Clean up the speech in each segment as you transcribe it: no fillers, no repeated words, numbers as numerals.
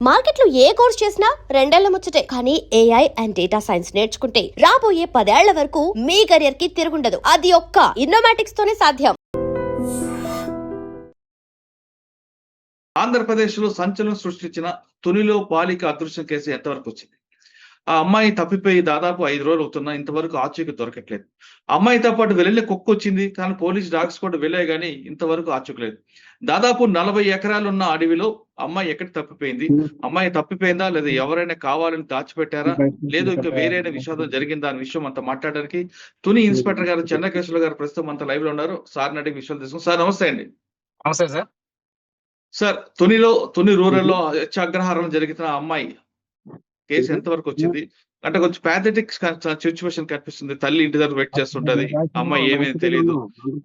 మార్కెట్లో ఏ కోర్స్ చేసినా రెండేళ్ల ముచ్చటే. కానీ ఏఐ అండ్ డేటా సైన్స్ నేర్చుకుంటే రాబోయే 10 ఏళ్ల వరకు మీ కెరియర్ కి తిరుగుండదు. అది ఒక్క ఇన్నోమాటిక్స్ తోనే సాధ్యం. ఆంధ్రప్రదేశ్‌లో సంచలనం సృష్టించిన తునిలో బాలిక అదృశ్యం కేసు ఎంతవరకు వచ్చింది? ఆ అమ్మాయి తప్పిపోయి దాదాపు 5 రోజులు అవుతున్నా ఇంతవరకు ఆచూకీ దొరకట్లేదు. అమ్మాయితో పాటు వెళ్ళే కుక్కొచ్చింది. కానీ పోలీస్ డాగ్స్ కూడా వెళ్ళాయి గానీ ఇంతవరకు ఆచూకీ లేదు. దాదాపు 40 ఎకరాలున్న అడవిలో అమ్మాయి ఎక్కడ తప్పిపోయింది? అమ్మాయి తప్పిపోయిందా? లేదా ఎవరైనా కావాలని దాచిపెట్టారా? లేదు ఇంకా వేరైన విషాదం జరిగిందా? అనే విషయం అంతా మాట్లాడడానికి తుని ఇన్స్‌పెక్టర్ గారు చెన్నకేశవులు గారు ప్రస్తుతం మనతో లైవ్‌లో ఉన్నారు. సార్‌ని అడిగి విషయాలు తెలుసుకుందాం. సార్ నమస్తే అండి. నమస్తే సార్. సార్ తుని రూరల్‌లో హత్యాగ్రహారం జరిగిన ఆ అమ్మాయి కేసు ఎంతవరకు వచ్చింది? అంటే కొంచెం పాథటిక్ సిట్యుయేషన్ కనిపిస్తుంది. తల్లి ఇంటి దగ్గర వెయిట్ చేస్తుంటది. అమ్మాయి ఏమీ తెలీదు.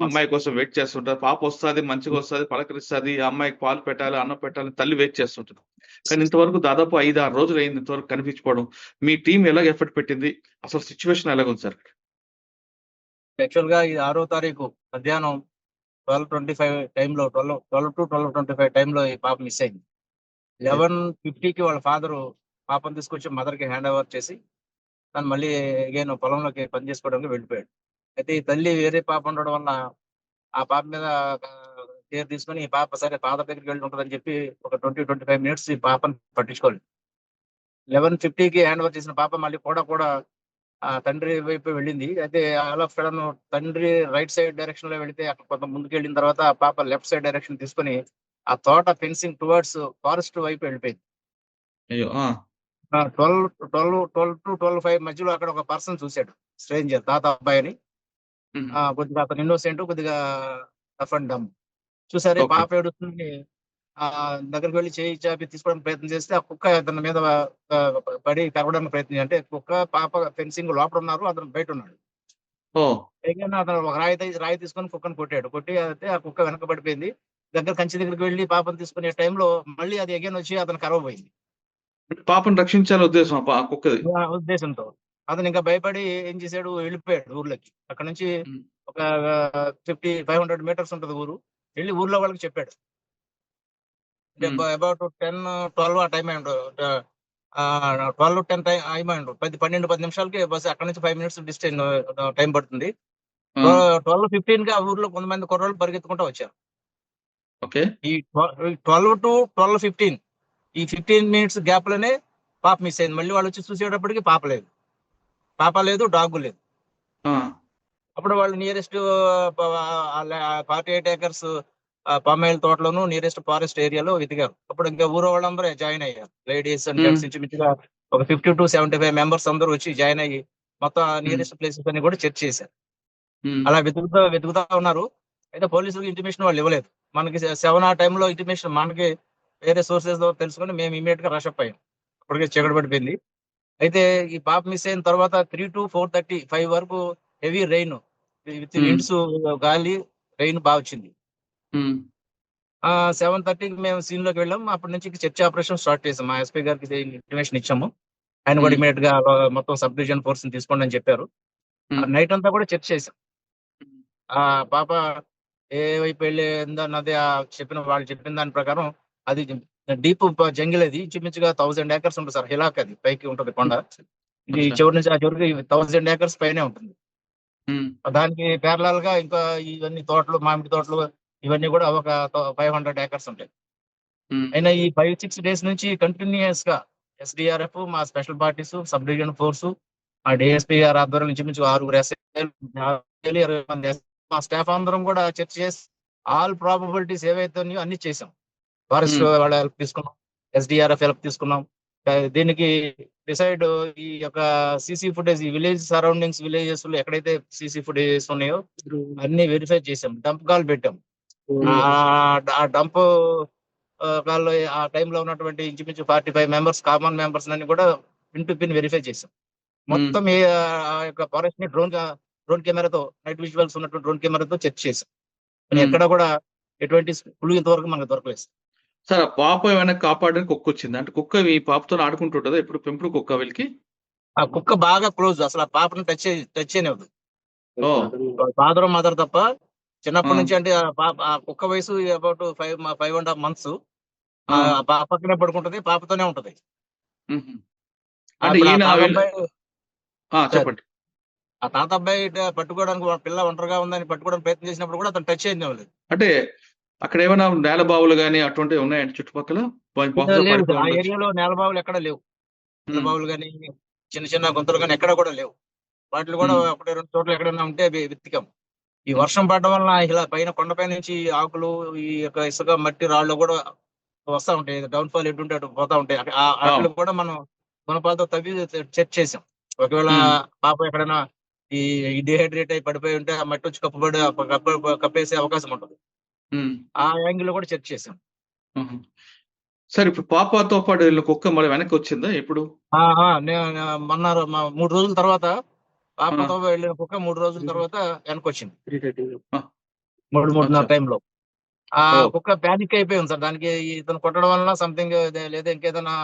అమ్మాయి కోసం వెయిట్ చేస్తుంటది. పాప వస్తది, మంచిగొస్తది, పలకరిస్తది. ఆ అమ్మాయికి పాలు పెట్టాలి, అన్నం పెట్టాలి, తల్లి వెయిట్ చేస్తుంటది. కానీ ఇంతవరకు దాదాపు 5, 6 రోజులయింది ఇంతవరకు కనిపించకపోవడం. మీ టీమ్ ఎలాగ ఎఫర్ట్ పెట్టింది? అసలు సిట్యుయేషన్ ఎలాగుంది సార్? యాక్చువల్‌గా ఇది 6వ తారీఖు మధ్యాహ్నం 12:25 టైంలో 12-12:25 టైంలో ఈ పాప మిస్ అయింది. 11:50కి వాళ్ళ ఫాదరు పాపను తీసుకొచ్చి మదర్‌కి హ్యాండ్ ఓవర్ చేసి తను మళ్ళీ అగైన్ పొలంలోకి పని చేసుకోవడానికి వెళ్ళిపోయాడు. అయితే ఈ తల్లి వేరే పాప ఉండడం వల్ల ఆ పాప మీద కేర్ తీసుకొని ఈ పాప సరే ఫాదర్ దగ్గరికి వెళ్ళి ఉంటదని చెప్పి ఒక 25 మినిట్స్ ఈ పాపను పట్టించుకోలేదు. 11:50కి హ్యాండ్ ఓవర్ చేసిన పాప మళ్ళీ కూడా తండ్రి వైపు వెళ్ళింది. అయితే ఆల్ ఆఫ్ సడన్ తండ్రి రైట్ సైడ్ డైరెక్షన్ లో వెళితే అక్కడ కొంత ముందుకెళ్ళిన తర్వాత ఆ పాప లెఫ్ట్ సైడ్ డైరెక్షన్ తీసుకొని ఆ తోట ఫెన్సింగ్ టువర్డ్స్ ఫారెస్ట్ వైపు వెళ్ళిపోయింది. అయ్యో! ఆ! 12-12-5 మధ్యలో అక్కడ ఒక పర్సన్ చూశాడు. స్ట్రేంజర్ తాత అబ్బాయి అని. హుహు. కొద్దిగా అతను ఇన్నోసెంట్, కొద్దిగా రఫ్ అండ్ డమ్. చూసారే ఓకే. పాప ఏడుస్తుంది. దగ్గరికి వెళ్ళి చేయి చాపి తీసుకోవడానికి ప్రయత్నం చేస్తే ఆ కుక్క అతని మీద పడి కరవడానికి ప్రయత్నం అంటే కుక్క పాప ఫెన్సింగ్ లోపల ఉన్నారు, అతను బయట ఉన్నాడు. ఓహ్! పైగాను అతను ఒక రాయి తీసుకొని కుక్కను కొట్టాడు. కొట్టి అయితే ఆ కుక్క వెనక పడిపోయింది. కంచె దగ్గరికి వెళ్లి పాపను తీసుకునే టైంలో మళ్ళీ అది అగైన్ వచ్చి అతను కరవబోయింది. పాపని రక్షించాలనే ఉద్దేశం ఆ కుక్కది. ఆ ఉద్దేశంతో. అతను ఇంకా భయపడి ఏం చేశాడు, వెళ్ళిపోయాడు ఊర్లోకి. అక్కడి నుంచి హ్మ్. ఒక 500 మీటర్స్ ఉంటది ఊరు. వెళ్లి ఊర్లో వాళ్ళకి చెప్పాడు. అంటే హ్మ్. అబౌట్ 10, 12 ఆ టైం అయ్యుండు. 12-10 అయ్యుండు. 12 నిమిషాలకి బస్ అక్కడి నుంచి 5 మినిట్స్ డిస్టెన్స్ టైం పడుతుంది. ఆ! 12:15కి ఆ ఊర్లో కొంతమంది కుర్రోళ్ళు పరిగెత్తుకుంటూ వచ్చారు. ఓకే. ఈ 12-12:15 ఈ 15 మినిట్స్ గ్యాప్ లోనే పాప మిస్ అయింది. మళ్ళీ వాళ్ళు వచ్చి చూసేటప్పటికి పాప లేదు. పాప లేదు, డాగ్ లేదు. ఆ! అప్పుడు వాళ్ళు నియరెస్ట్ 48 ఏకర్స్ పామాయిల్ తోటలోను నియరెస్ట్ ఫారెస్ట్ ఏరియాలో వెతికారు. అప్పుడు ఇంకా ఊరు వాళ్ళందరూ జాయిన్ అయ్యారు. లేడీస్ అండ్ హ్మ్. జెంట్స్ ఇంచుమించుగా ఒక 50-75 మెంబర్స్ అందరూ వచ్చి జాయిన్ అయ్యి మొత్తం హ్మ్. నియరెస్ట్ ప్లేసెస్ అన్ని కూడా చెక్ చేశారు. హ్మ్. అలా వెతుకుతా ఉన్నారు. అయితే పోలీసులకు ఇంటిమేషన్ వాళ్ళు ఇవ్వలేదు. మనకి 7 ఆ టైంలో ఇంటిమేషన్ మనకి వేరే సోర్సెస్ ద్వారా తెలుసుకొని మేము ఇమ్మీడియట్ గా రష్ అప్ అయ్యాం. అప్పటికే చీకటి పడిపోయింది. అయితే ఈ పాప మిస్ అయిన తర్వాత 3-4:30, 5 వరకు హెవీ రెయిన్ విత్ హ్మ్. విండ్స్, గాలి, రెయిన్ బాగా వచ్చింది. హ్మ్. 7:30కి మేము సీన్ లోకి వెళ్ళాం. అప్పటి నుంచి సెర్చ్ ఆపరేషన్ స్టార్ట్ చేసాం. మా ఎస్పీ గారికి ఇంటిమేషన్ ఇచ్చాము. ఆయన కూడా హ్మ్. ఇమీడియట్ గా మొత్తం సబ్ డివిజన్ ఫోర్స్ ని తీసుకోండి అని చెప్పారు. హ్మ్. నైట్ అంతా కూడా చెక్ చేసాం. హ్మ్. ఆ పాప ఏ వైపు వెళ్ళిందన్నది వాళ్ళు చెప్పిన దాని ప్రకారం అది డీప్ జంగిల్, అది ఇంచుమించుగా 1000 ఏకర్స్ ఉంటుంది సార్. హిలాక్ అది పైకి ఉంటుంది కొండ. ఇది అచ్చా! చివరి నుంచి ఆ చివరికి 1000 ఏకర్స్ పైనే ఉంటుంది. హ్మ్. దానికి ప్యారలల్ గా ఇంకా ఇవన్నీ తోటలు, మామిడి తోటలు, ఇవన్నీ కూడా ఒక 500 ఏకర్స్ ఉంటాయి. హ్మ్. అయినా ఈ 5-6 డేస్ నుంచి కంటిన్యూయస్ గా ఎస్డిఆర్ఎఫ్, మా special parties, sub division force, మా డిఎస్పీ గారి ఆధ్వర్యంలో ఇంచుమించు 6 ఎస్ఐలు, 20 మంది మా స్టాఫ్ అందరం కూడా చర్చ చేసి ఆల్ ప్రాబబిలిటీస్ ఏవైతే ఉన్నాయో అన్ని చేసాం. ఫారెస్ట్ హ్మ్. వాళ్ళ హెల్ప్ తీసుకున్నాం, ఎస్డిఆర్ఎఫ్ హెల్ప్ తీసుకున్నాం. దీనికి డిసైడ్ ఈ యొక్క సీసీ ఫుటేజ్, ఈ విలేజ్ సరౌండింగ్స్, విలేజెస్ లో ఎక్కడైతే సీసీ ఫుటేజెస్ ఉన్నాయో అన్ని వెరిఫై చేసాం. డంప్ కాల్ పెట్టాం. ఆ డంప్ వాళ్ళు ఆ టైంలో ఉన్నటువంటి ఇంచుమించు 45 మెంబర్స్, కామన్ మెంబర్స్ అన్ని కూడా పిన్ టు పిన్ వెరిఫై చేసాం. హ్మ్. మొత్తం ఆ యొక్క ఫారెస్ట్ ని డ్రోన్ కెమెరాతో, నైట్ విజువల్స్ ఉన్నటువంటి డ్రోన్ కెమెరాతో చెక్ చేసాం. కానీ హ్మ్. ఎక్కడ కూడా ఎటువంటి క్లూ ఇంతవరకు మనకు దొరకలేదు. సార్ ఆ పాప ఏమైనా కాపాడడానికి కుక్కొచ్చిందా? అంటే కుక్క మీ పాపతోని ఆడుకుంటుంటదా? ఎప్పుడు పెంపుడు కుక్క వీళ్ళకి? ఆ కుక్క బాగా క్లోజ్, అసలు ఆ పాపను టచ్ చేయనివ్వదు. ఓహ్! ఫాదర్, మదర్ తప్ప. ఆ! చిన్నప్పటి నుంచి అంటే ఆ కుక్క వయసు అబౌట్ 5 1/2 మంత్స్. ఆ, పాప పక్కనే పడుకుంటది, పాపతోనే ఉంటది. మ్మ్. అంటే ఇప్పుడు ఆ ఈయన తాత వీళ్ళ- అబ్బాయి సార్, చెప్పండి. ఆ తాత అబ్బాయి పట్టుకోవడానికి పిల్ల ఒంటరిగా ఉందని పట్టుకోవడానికి ప్రయత్నం చేసినప్పుడు కూడా అతను టచ్ అయింది లేదు. అంటే అక్కడ ఏమైనా నేల బావులు కానీ అటువంటివి ఉన్నాయండి చుట్టుపక్కల? బహుశా లేవు పడిపోయి సార్, ఆ ఉండొచ్చు. ఏరియాలో నేలబావులు ఎక్కడ లేవు. మ్మ్. నేలబావులు కానీ చిన్న చిన్న గుంతలు కానీ ఎక్కడ కూడా లేవు. వాటిలో కూడా మ్మ్. ఒకటి రెండు చోట్ల ఎక్కడైనా ఉంటే అవి వెతికాం. ఈ మ్మ్. వర్షం పడడం వలన ఇలా పైన కొండపై నుంచి ఆకులు, ఈ యొక్క ఇసుక మట్టి రాళ్ళు కూడా వస్తా ఉంటాయి. డౌన్ ఫాల్ ఎటుంటే అటు పోతా ఉంటాయి. వాటిలో అవును. కూడా మనం గుణపాలతో తవ్వి చెక్ చేసాం. ఒకవేళ మ్మ్. పాప ఎక్కడైనా ఈ డిహైడ్రేట్ అయి పడిపోయి ఉంటే ఆ మట్టి వచ్చి కప్పబడి కప్పేసే అవకాశం ఉంటుంది. మ్మ్. ఆ యాంగిల్ లో కూడా చెక్ చేసాం. మ్మ్. సరే, ఇప్పుడు పాపతో పాటు వీళ్ళ కుక్క మరి వెనక్కి వచ్చిందా ఎప్పుడు? మొన్న 3 రోజుల తర్వాత ఆ, పాపతో వెళ్ళిన కుక్క 3 రోజుల తర్వాత వెనక్కి వచ్చింది. ఆ, 3:30 అచ్చా. టైంలో ఆ ఓ. కుక్క ప్యానిక్ అయిపోయింది సార్. దానికి ఇతను కొట్టడం వలన సంథింగ్ లేదా ఇంకేదైనా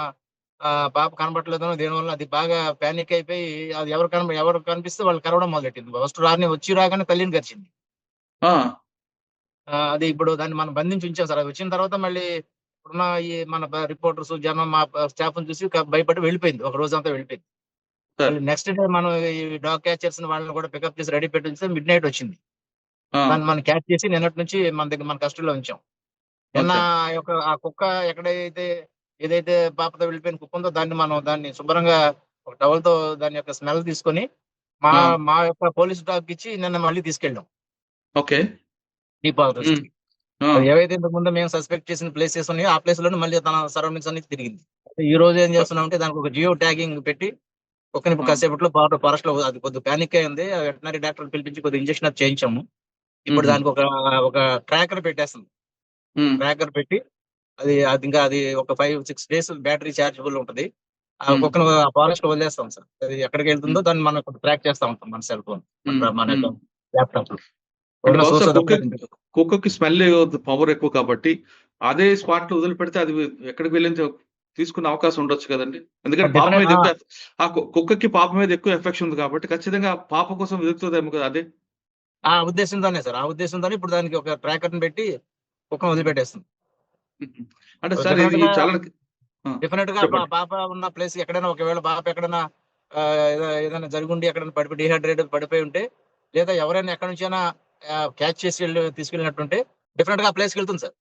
పాప కనబట్టలేదనో దేని వల్ల అది బాగా ప్యానిక్ అయిపోయి అది ఎవరు కనిపిస్తే వాళ్ళు కరవడం మొదలెట్టింది. ఫస్ట్ రాగానే తల్లిని గరిచింది. ఆ, అది ఇప్పుడు దాన్ని మనం బంధించి ఉంచాం సార్. అది వచ్చిన తర్వాత మళ్ళీ ఇప్పుడున్న ఈ మన రిపోర్టర్స్ జనం మా స్టాఫ్ చూసి భయపడి వెళ్ళిపోయింది. ఒక రోజంతా వెళ్ళిపోయింది. సరే. మళ్ళీ నెక్స్ట్ డే మనం ఈ డాగ్ క్యాచర్స్ వాళ్ళని కూడా పికప్ చేసి రెడీ పెట్టి ఉంచితే మిడ్ నైట్ వచ్చింది. ఆ, దాన్ని మనం క్యాచ్ చేసి నిన్నటి నుంచి మన కస్టడీలో ఉంచాం. నిన్న అచ్చా. ఆ కుక్క ఏదైతే పాపతో వెళ్ళిపోయిన కుక్క ఉందో దాన్ని శుభ్రంగా ఒక టవల్ తో దాని యొక్క స్మెల్ తీసుకొని మా ఆ, మా యొక్క పోలీస్ డాగ్ ఇచ్చి నిన్న మళ్ళీ తీసుకెళ్ళాం ఓకే. డీపాలజిస్ట్ మ్మ్. కి. ఆ, అది ఏవైతే ఇంతకు ముందు మేము సస్పెక్ట్ చేసిన ప్లేసెస్ ఉన్నాయో ఆ ప్లేస్ లోనే మళ్ళీ తన సరౌండింగ్స్ అన్ని తిరిగింది. ఈ రోజు ఏం చేస్తున్నాం అంటే దానికి ఒక జియో ట్యాగింగ్ పెట్టి కుక్కని ఆ, కాసేపట్లో ఫారెస్ట్ లో అది కొద్దిగా ప్యానిక్ అయింది. వెటనరీ డాక్టర్ పిలిపించి కొద్దిగా ఇంజక్షన్ అది చేయించాము. ఇప్పుడు మ్మ్. దానికి ఒక ట్రాకర్ పెట్టేస్తుంది. మ్మ్. ట్రాకర్ పెట్టి అది ఇంకా ఒక 5-6 డేస్ బ్యాటరీ చార్జబుల్ ఉంటది. ఆ మ్మ్. కుక్కను ఫారెస్ట్ లో వదిలేస్తాం సార్. అది ఎక్కడికి వెళ్తుందో మ్మ్. దాన్ని మనం ట్రాక్ చేస్తా ఉంటాం మన సెల్ ఫోన్, మ్మ్. మన మ్మ్. ల్యాప్టాప్ లో అంటే ఉన్న బహుశా సోర్స్ అదంతా ఉంటుంది. కుక్కకి స్మెల్ పవర్ ఎక్కువ కాబట్టి అదే స్పాట్ లో వదిలిపెడితే అది ఎక్కడికి వెళ్ళి తీసుకునే అవకాశం ఉండొచ్చు కదండి. ఎందుకంటే పాప డెఫినెట్ మీద ఎక్కువ కుక్కకి పాప మీద ఎక్కువ ఎఫెక్షన్ ఉంది కాబట్టి ఖచ్చితంగా పాప కోసం వెతుకుతుందేమో కదా అదే. ఆ ఉద్దేశంతోనే సార్, ఆ ఉద్దేశంతోనే ఇప్పుడు దానికి ఒక ట్రాకర్ ని పెట్టి కుక్కను వదిలిపెట్టేస్తుంది. మ్మ్. అంటే సార్ డెఫినెట్ ఇది గా చాలా డెఫినెట్ గా చెప్పండి. పాప ఉన్న ప్లేస్ ఎక్కడైనా ఒకవేళ పాప ఎక్కడైనా ఏదైనా జరిగుండి ఎక్కడైనా పడిపోయి డిహైడ్రేట్ పడిపోయి ఉంటే లేదా ఎవరైనా ఎక్కడి నుంచైనా క్యాచ్ చేసి తీసుకెళ్ళినట్టుంటే డెఫినెట్ గా ఆ ప్లేస్కి వెళ్తుంది సార్.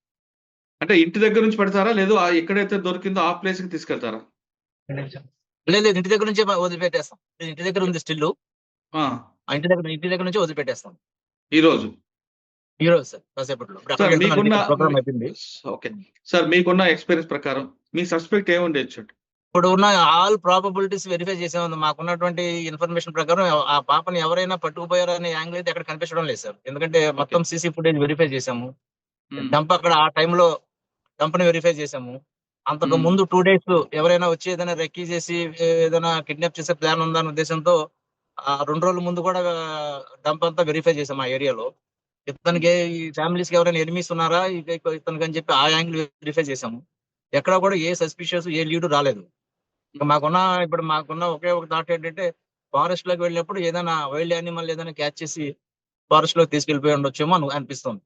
అంటే ఇంటి దగ్గర నుంచి పెడతారా లేదు ఎక్కడైతే దొరికిందో ఆ ప్లేస్ కి తీసుకెళ్తారా? లేదు లేదు, ఇంటి దగ్గర నుంచే వదిలిపెట్టేస్తాం. ఇంటి దగ్గర ఉంది స్టిల్. ఆ, ఆ ఇంటి దగ్గర నుంచి వదిలిపెట్టేస్తాం ఈ రోజు. ఈ రోజు సార్ కాసేపట్లో. ఇప్పుడు సార్ అక్కడికి వెళ్తున్నాను, మీకున్న ఇక్కడ ప్రోగ్రామ్ అయిపోయింది. ఓకే. సార్ మీకున్న ఎక్స్పీరియన్స్ ప్రకారం మీ సస్పెక్ట్ ఏముండొచ్చు? ఇప్పుడు ఉన్న ఆల్ ప్రాబబిలిటీస్ వెరిఫై చేసాము. మాకున్నటువంటి ఇన్ఫర్మేషన్ ప్రకారం ఆ పాపని ఎవరైనా పట్టుకుపోయారనే యాంగిల్ అయితే ఎక్కడ కనిపించడం లేదు సార్. ఎందుకంటే ఓకే. మొత్తం సీసీ ఫుటేజ్ వెరిఫై చేసాము. మ్మ్. డంప్ అక్కడ ఆ టైంలో డంప్ ని వెరిఫై చేసాము. అంతకు మ్మ్. ముందు 2 days ఎవరైనా వచ్చి ఏదైనా రెక్కీ చేసి ఏదైనా కిడ్నాప్ చేసే ప్లాన్ ఉందన్న ఉద్దేశంతో ఆ 2 రోజుల ముందు కూడా డంప్ అంతా వెరిఫై చేసాం ఆ ఏరియాలో. మ్మ్. ఇతనికి ఈ ఫ్యామిలీస్ కి ఎవరైనా ఎనిమీస్ ఉన్నారా ఇతనికి అని చెప్పి ఆ యాంగిల్ వెరిఫై చేసాము. ఎక్కడ కూడా ఏ సస్పిషియస్ ఏ లీడ్ రాలేదు. ఇప్పుడు మాకున్న ఒకే ఒక థాట్ ఏంటంటే ఫారెస్ట్ లోకి వెళ్ళినప్పుడు ఏదైనా వైల్డ్ యానిమల్ ఏదైనా క్యాచ్ చేసి ఫారెస్ట్ లోకి తీసుకెళ్లిపోయి ఉండొచ్చేమో అనిపిస్తుంది.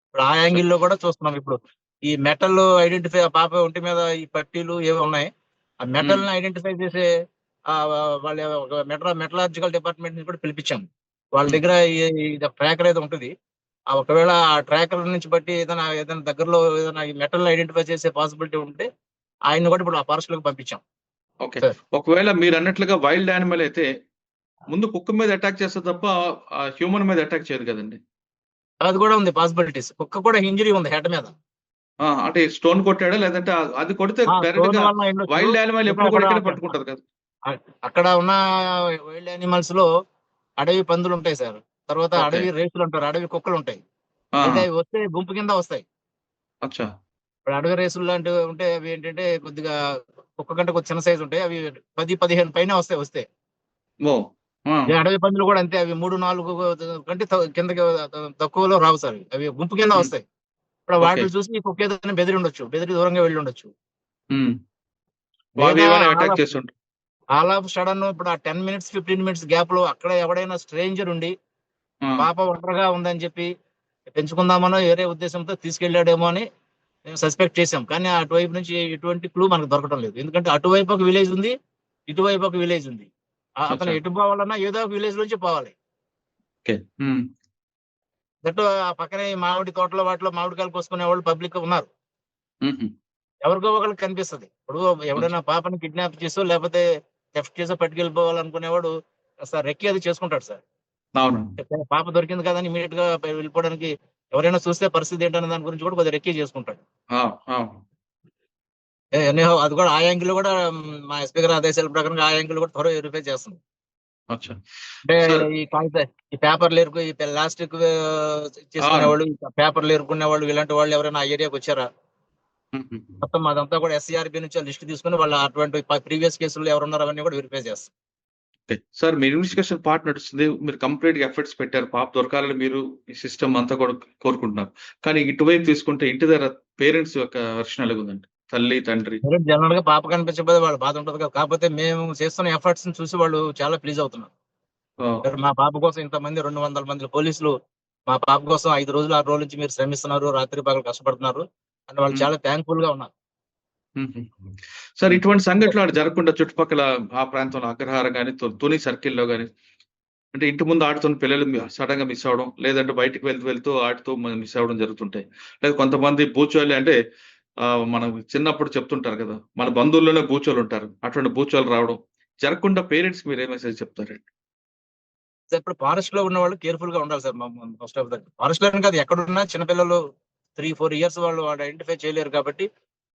ఇప్పుడు ఆ సార్. యాంగిల్ లో కూడా చూస్తున్నాం. ఇప్పుడు ఈ మెటల్ ఐడెంటిఫై పాప ఒంటి మీద ఈ పట్టీలు ఏవో ఉన్నాయి. ఆ మెటల్ మ్మ్. ని ఐడెంటిఫై చేసే వాళ్ళ ఒక మెటలాజికల్ డిపార్ట్మెంట్ ని కూడా పిలిపించాము. వాళ్ళ మ్మ్. దగ్గర ట్రాకర్ అయితే ఉంటుంది. ఒకవేళ ఆ ట్రాకర్ నుంచి బట్టి ఏదైనా దగ్గరలో ఏదైనా ఈ మెటల్ ఐడెంటిఫై చేసే పాసిబిలిటీ ఉంటే ఆయన్ని కూడా ఇప్పుడు ఆ ఫారెస్ట్ లోకి పంపించాం ఓకే. సార్. ఒకవేళ మీరు అన్నట్లుగా వైల్డ్ యానిమల్ అయితే ముందు కుక్క మీద అటాక్ చేస్తే తప్ప హ్యూమన్ మీద అటాక్ చేయదు కదండి. అది కూడా ఉంది పాసిబిలిటీస్. కుక్క కూడా ఇంజరీ ఉంది హెడ్ మీద. అంటే స్టోన్ కొట్టాడా లేదంటే అది కొడితే డైరెక్ట్ స్టోన్ గా వల్ల ఉండొచ్చు. వైల్డ్ యానిమల్ ఇంకా ఎప్పుడు కూడా ఇక్కడే పట్టుకుంటది కదా. అక్కడ ఉన్న వైల్డ్ యానిమల్స్ లో అడవి పందులు ఉంటాయి సార్. తర్వాత ఓకే. అడవి రేసులు ఉంటారు, అడవి కుక్కలు ఉంటాయి. ఆ, అయితే అవి వస్తే గుంపు కింద వస్తాయి. అచ్చా. ఇప్పుడు అడవి రేసులు లాంటివి ఉంటే అవి ఏంటంటే కొద్దిగా కుక్క కంటే కొద్ది చిన్న సైజు ఉంటాయి. అవి 10-15 పైన వస్తాయి. ఓ. ఆ, ఈ అడవి పందులు కూడా అంతే. అవి 3-4 కంటే కిందకి తక్కువలో రావు సార్. అవి గుంపు కింద మ్మ్. వస్తాయి. ఇప్పుడు ఓకే. వాటిని చూసి ఈ కుక్క ఏదైనా బెదిరి ఉండొచ్చు, బెదిరి దూరంగా వెళ్ళి ఉండొచ్చు. మ్మ్. అవి లేదా ఏమైనా అటాక్ చేస్తుంటారు. ఆల్ ఆఫ్ సడన్ ఇప్పుడు ఆ 10 minutes 15 minutes గ్యాప్ లో అక్కడ ఎవడైనా స్ట్రేంజర్ ఉండి ఆ, పాప ఒంటరిగా ఉందని చెప్పి పెంచుకుందామనో వేరే ఉద్దేశంతో తీసుకెళ్లాడేమో అని మేము సస్పెక్ట్ చేసాం. కానీ అటువైపు నుంచి ఎటువంటి క్లూ మనకు దొరకడం లేదు. ఎందుకంటే అటువైపు ఒక విలేజ్ ఉంది, ఇటువైపు ఒక విలేజ్ ఉంది. అతను అచ్చా. ఎటు పోవాలన్నా ఏదో ఒక విలేజ్ నుంచి పోవాలి. ఓకే. దట్టు ఆ పక్కనే ఈ మామిడి తోటలో వాటిలో మామిడికాయలు కోసుకునే వాళ్ళు పబ్లిక్ ఉన్నారు. హుహు. ఎవరికో ఒకరికి కనిపిస్తది. ఇప్పుడు ఎవడైనా పాపని కిడ్నాప్ చేసో లేకపోతే థెఫ్ట్ చేసో పట్టుకెళ్ళిపోవాలనుకునేవాడు సార్ రెక్కి అది చేసుకుంటాడు సార్. అవును. పాప దొరికింది కదా అని ఇమీడియట్ గా వెళ్ళిపోవడానికి ఎవరైనా చూస్తే పరిస్థితి ఏంటనే దాని గురించి కూడా కొద్దిగా రెక్కి చేసుకుంటాడు. ఆ! ఆ! ఎనీహౌ అది కూడా ఆ యాంగిల్ కూడా మా ఎస్పీ గారి ఆదేశాల ప్రకారంగా ఆ యాంగిల్ కూడా త్వరగా వెరిఫై చేస్తుంది. అచ్చా. అంటే సార్ ఈ కాగిత ఈ పేపర్లు ఎరుకు ఈ ప్లాస్టిక్ చేసుకునే వాళ్ళు, పేపర్లు ఎరుకునే వాళ్ళు, ఇలాంటి వాళ్ళు ఎవరైనా ఆ ఏరియాకి వచ్చారా? హుహు. మొత్తం అదంతా కూడా ఎస్సీఆర్బీ నుంచి లిస్ట్ తీసుకుని వాళ్ళ అటువంటి ప్రీవియస్ కేసులు ఎవరున్నారు అవన్నీ కూడా వెరిఫై చేస్తాం. ఓకే. సార్ మీ ఇన్వెస్టిగేషన్ పార్ట్ నడుస్తుంది. మీరు కంప్లీట్‌గా ఎఫర్ట్స్ పెట్టారు. పాప దొరకాలని మీరు ఈ సిస్టమ్ అంతా కూడా కోరుకుంటున్నారు. కానీ ఇటువైపు తీసుకుంటే ఇంటి దగ్గర పేరెంట్స్ యొక్క వెర్షన్ ఎలాగుందండి? తల్లి, తండ్రి. జనరల్ గా పాప కనిపించకపోతే వాళ్ళ బాధ ఉంటది కదా. కాకపోతే మేము చేస్తున్న ఎఫర్ట్స్ ని చూసి వాళ్ళు చాలా ప్లీజ్ అవుతున్నారు. ఓహ్! మా పాప కోసం ఇంతమంది 200 మంది పోలీసులు మా పాప కోసం 5 రోజులు 6 రోజుల నుంచి మీరు శ్రమిస్తున్నారు, రాత్రి పగలు కష్టపడుతున్నారు అని వాళ్ళు హ్మ్. చాలా థ్యాంక్ఫుల్ గా ఉన్నారు. హుహు. సార్ ఇటువంటి సంఘటనలు అటు జరగకుండా చుట్టుపక్కల ఆ ప్రాంతంలో అగ్రహారం గాని, తుని సర్కిల్‌లో గాని అంటే ఇంటి ముందు ఆడుతున్న పిల్లలు సడెన్‌గా మిస్ అవ్వడం, లేదంటే బయటికి వెళ్తూ ఆడుతూ మిస్ అవ్వడం జరుగుతుంటాయి. లేదా కొంతమంది బూచోళ్ళు అంటే మనం చిన్నప్పుడు చెప్తుంటారు కదా! మన బంధువుల్లోనే బూచోళ్ళుంటారు. అటువంటి బూచోళ్ళు రావడం జరగకుండా పేరెంట్స్‌కి మీరు ఏ మెసేజ్ చెప్తారండి? సార్ ఇప్పుడు ఫారెస్ట్ లో ఉన్న వాళ్ళు కేర్ఫుల్ గా ఉండాలి sir. First of that forest లో కాదు, ఎక్కడున్నా చిన్నపిల్లలు 3-4 ఇయర్స్ వాళ్ళు ఐడెంటిఫై చేయలేరు కాబట్టి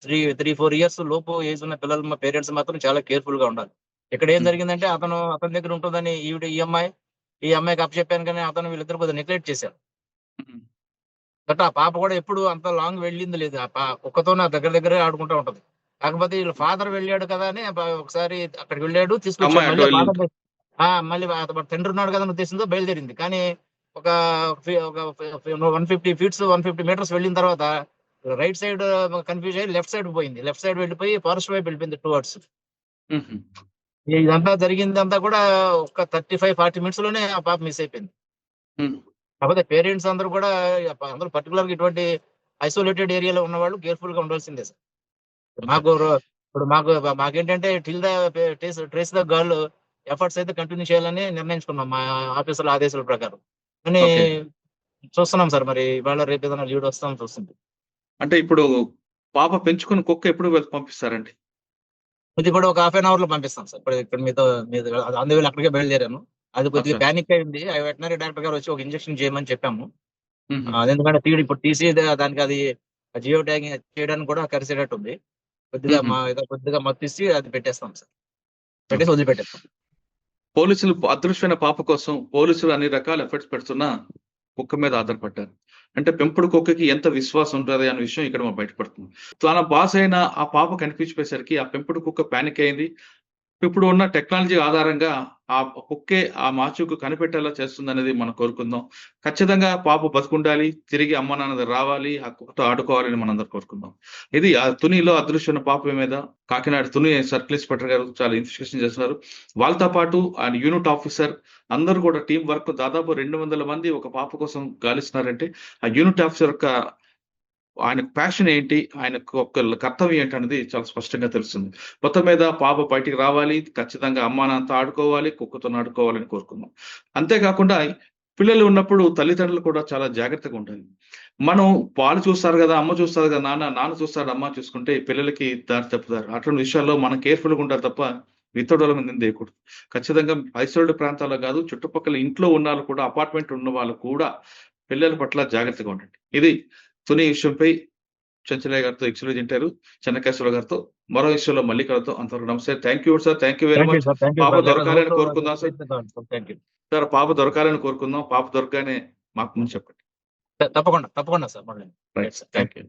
3-4 ఇయర్స్ లోపు ఏజ్ ఉన్న పిల్లలు పేరెంట్స్ మాత్రం చాలా కేర్ఫుల్ గా ఉండాలి. ఇక్కడ ఏం హ్మ్. జరిగిందంటే అతని దగ్గర ఉంటుందని ఈ అమ్మాయికి అప్పచెప్పాను కానీ అతను వీళ్ళిద్దరు కొద్దిగా నెగ్లెక్ట్ చేశారు. హ్మ్. బట్ ఆ పాప కూడా ఎప్పుడు అంత లాంగ్ వెళ్ళింది లేదు. కుక్కతో నా దగ్గరే ఆడుకుంటూ ఉంటది. కాకపోతే వీళ్ళ ఫాదర్ వెళ్ళాడు కదా అని ఒకసారి అక్కడికి వెళ్ళాడు, తీసుకొచ్చాడు. అమ్మాయి అటు మళ్ళీ వెళ్ళింది. ఫాదర్ మళ్ళీ తండ్రి ఉన్నాడు కదా అనే ఉద్దేశంతో బయలుదేరింది. కానీ ఒక 150 ఫీట్స్ 150 మీటర్స్ వెళ్ళిన తర్వాత రైట్ సైడ్ కన్ఫ్యూజ్ అయ్యి లెఫ్ట్ సైడ్ పోయింది. లెఫ్ట్ సైడ్ వెళ్ళిపోయి ఫారెస్ట్ వైపు వెళ్ళిపోయింది టువర్డ్స్. హుహు. ఇదంతా జరిగిందంతా కూడా ఒక 35-40 మినిట్స్ లోనే ఆ పాప మిస్ అయిపోయింది. హ్మ్. కాకపోతే పేరెంట్స్ అందరూ కూడా అందరూ పర్టికులర్ గా ఇటువంటి ఐసోలేటెడ్ ఏరియాలో ఉన్న వాళ్ళు కేర్ఫుల్ గా ఉండాల్సిందే సార్. మాకు ఇప్పుడు మాకేంటంటే till the trace the girl efforts అయితే కంటిన్యూ చేయాలని నిర్ణయించుకున్నాం మా ఆఫీసుల ఆదేశాల ప్రకారం. కానీ ఓకే. చూస్తున్నాం సార్, మరి ఇవాళ రేపు ఏదైనా లీడ్ వస్తాం చూస్తుంది. అంటే ఇప్పుడు పాప పెంచుకున్న కుక్క ఎప్పుడు పంపిస్తారండి? ఇది కూడా ఒక హాఫ్ అన్ అవర్ లో పంపిస్తాం సార్. ఇప్పుడు ఇక్కడ మీతో అందువల్ల అక్కడికే బయలుదేరాను. అది కొద్దిగా అచ్చా! పానిక్ అయింది. ఆ వెటనరీ డాక్టర్ గారు వచ్చి ఒక ఇంజెక్షన్ చేయమని చెప్పాము. హుహు. ఎందుకంటే ఇప్పుడు తీసి దానికి అది జియో ట్యాగింగ్ చేయడానికి కూడా కలిసేటట్టు ఉంది. హుహు. కొద్దిగా మత్తిసి అది పెట్టేస్తాం సార్. పెట్టేసి ఓకే. వదిలిపెట్టేస్తాం. పోలీసులు అదృశ్యమైన పాప కోసం పోలీసులు అన్ని రకాల ఎఫర్ట్స్ పెడుతున్నా కుక్క మీద ఆధారపడ్డారు. అంటే పెంపుడు కుక్కకి ఎంత విశ్వాసం ఉంటది అనే విషయం ఇక్కడ మనకు బయటపడుతుంది. తన బాస్ అయిన ఆ పాప కనిపించిపోయేసరికి ఆ పెంపుడు కుక్క పానిక్ అయింది. ఇప్పుడు ఉన్న టెక్నాలజీ ఆధారంగా ఆ కుక్కే ఆ మాచుకు కనిపెట్టేలా చేస్తుందనేది మనం కోరుకుందాం. ఖచ్చితంగా పాప బతికుండాలి. తిరిగి అమ్మ నాన్న దగ్గర రావాలి. ఆ కుక్కతో ఆడుకోవాలని మనందరం కోరుకుందాం. ఇది తునిలో అదృశ్యమైన పాప మీద కాకినాడ తుని సర్కిల్ ఇన్స్‌పెక్టర్ గారు చాలా ఇన్వెస్టిగేషన్ చేస్తున్నారు. వాళ్ళతో పాటు ఆయన యూనిట్ ఆఫీసర్ అందరూ కూడా టీమ్ వర్క్ దాదాపు 200 మంది ఒక పాప కోసం గాలిస్తున్నారంటే ఆ యూనిట్ ఆఫీసర్ యొక్క ఆయన ప్యాషన్ ఏంటి? ఆయనకు ఒక కర్తవ్యం ఏంటనేది చాలా స్పష్టంగా తెలుస్తుంది. మొత్తం మీద పాప బయటికి రావాలి. ఖచ్చితంగా అమ్మా నాన్నతో ఆడుకోవాలి. కుక్కతోని ఆడుకోవాలని కోరుకుందాం. అంతేకాకుండా పిల్లలు ఉన్నప్పుడు తల్లిదండ్రులు కూడా చాలా జాగ్రత్తగా ఉండాలి. మనం వాళ్ళు చూస్తారు గదా! అమ్మ చూస్తది గదా! నాన్న చూస్తాడు, అమ్మ చూసుకుంటే పిల్లలకి దారి తప్పుతారు. అటువంటి విషయాల్లో మనం కేర్‌ఫుల్‌గా ఉండాలి తప్ప ఇతరుల మీద నిందేయకూడదు. ఖచ్చితంగా ఐసోలేటెడ్ ప్రాంతాల్లో గాదు, చుట్టుపక్కల ఇంట్లో ఉన్నవాళ్ళు కూడా అపార్ట్‌మెంట్ ఉన్న వాళ్ళు కూడా పిల్లల పట్ల జాగ్రత్తగా ఉండండి. ఇది తుని విషయంపై చెంచలయ్య గారితో ఎక్స్‌క్లూజివ్ ఇంటర్వ్యూ చెన్నకేశ్వరరావు గారితో మరో విషయంలో మళ్ళీ కలుద్దాం. అంతవరకు నమస్తే. Thank you sir. Thank you very much. పాప దొరకాలని కోరుకుందాం సార్. Thank you. సార్ పాప దొరకాలని కోరుకుందాం. పాప దొరకగానే మాకు ముందు చెప్పండి. తప్పకుండా సార్. మళ్ళీ రైట్. Thank thank you.